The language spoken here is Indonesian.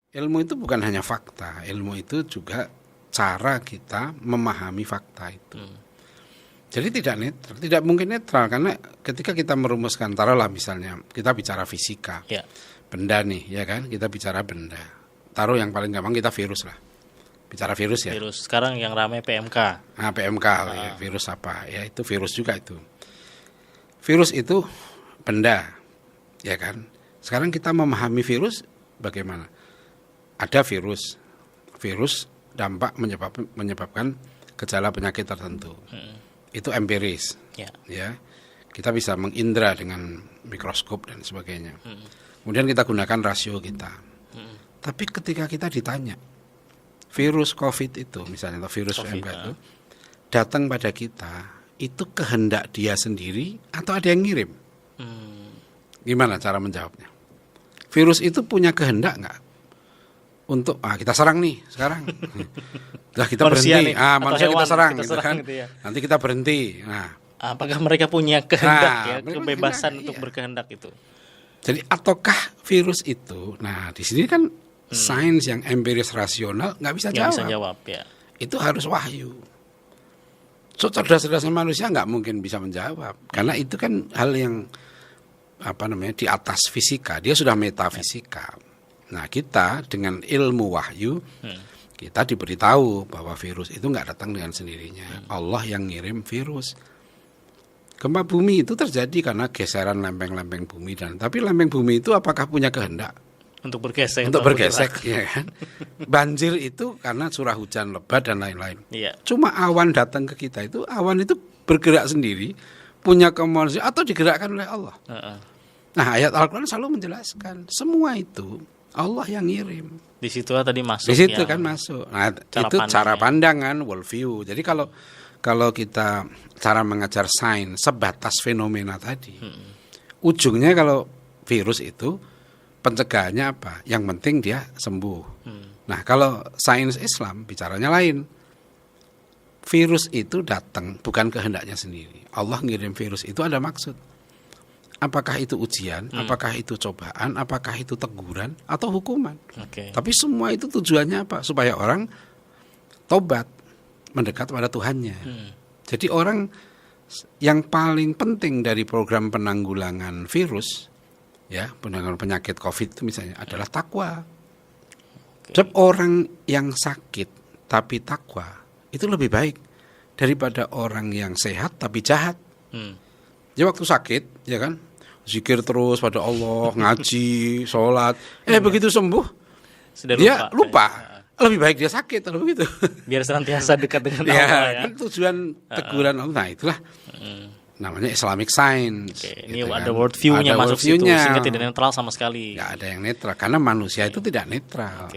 Ilmu itu bukan hanya fakta, ilmu itu juga cara kita memahami fakta itu. Jadi tidak netral, tidak mungkin netral karena ketika kita merumuskan, taruhlah misalnya kita bicara fisika, benda nih, ya kan, kita bicara benda. Taruh yang paling gampang kita virus lah, bicara virus ya. Virus sekarang yang ramai PMK. Nah PMK, ya, virus apa? Ya itu virus juga itu. Virus itu benda, ya kan. Sekarang kita memahami virus bagaimana? Ada virus dampak menyebabkan gejala penyakit tertentu. Itu empiris, ya. Kita bisa mengindra dengan mikroskop dan sebagainya. Kemudian kita gunakan rasio kita. Tapi ketika kita ditanya, virus COVID itu misalnya, atau virus PMK itu datang pada kita, itu kehendak dia sendiri atau ada yang ngirim? Gimana cara menjawabnya? Virus itu punya kehendak nggak? Untuk kita serang nih sekarang, nah kita berhenti, manusia kita serang gitu kan, gitu ya. Nanti kita berhenti. Nah, apakah mereka punya kehendak kebebasan untuk berkehendak itu? Jadi ataukah virus itu? Nah di sini kan sains yang empiris rasional nggak bisa jawab. Ya. Itu harus wahyu. Cerdas-cerdasnya manusia nggak mungkin bisa menjawab, karena itu kan hal yang di atas fisika. Dia sudah metafisika. Nah kita dengan ilmu wahyu kita diberitahu bahwa virus itu nggak datang dengan sendirinya. Allah yang ngirim virus. Gempa bumi itu terjadi karena geseran lempeng-lempeng bumi tapi lempeng bumi itu apakah punya kehendak untuk bergesek? Untuk bergesek, ya kan? Banjir itu karena curah hujan lebat dan lain-lain. Iya. Cuma awan datang ke kita itu, awan itu bergerak sendiri, punya kemanusiaan atau digerakkan oleh Allah. Nah ayat Al-Quran selalu menjelaskan semua itu Allah yang ngirim. Di situ tadi masuk. Di situ kan masuk. Nah, itu cara pandangan, worldview. Jadi kalau kita cara mengajar sains sebatas fenomena tadi, ujungnya kalau virus itu pencegahannya apa? Yang penting dia sembuh. Nah, kalau sains Islam bicaranya lain. Virus itu datang bukan kehendaknya sendiri. Allah ngirim virus itu ada maksud. Apakah itu ujian, apakah itu cobaan, apakah itu teguran atau hukuman. Tapi semua itu tujuannya apa? Supaya orang tobat, mendekat pada Tuhannya. Jadi orang yang paling penting dari program penanggulangan virus, ya, penanggulangan penyakit COVID itu misalnya adalah takwa. Sebab orang yang sakit tapi takwa itu lebih baik daripada orang yang sehat tapi jahat. Ya waktu sakit, ya kan, zikir terus pada Allah, ngaji, sholat. Begitu sembuh, dia lupa. Lebih baik dia sakit kalau begitu. Biar senantiasa dekat dengan Allah. Ya, kan tujuan teguran Allah. Nah itulah namanya Islamic Science. Ini gitu ada worldview-nya masuk situ, sehingga tidak netral sama sekali. Nggak ada yang netral, karena manusia itu tidak netral.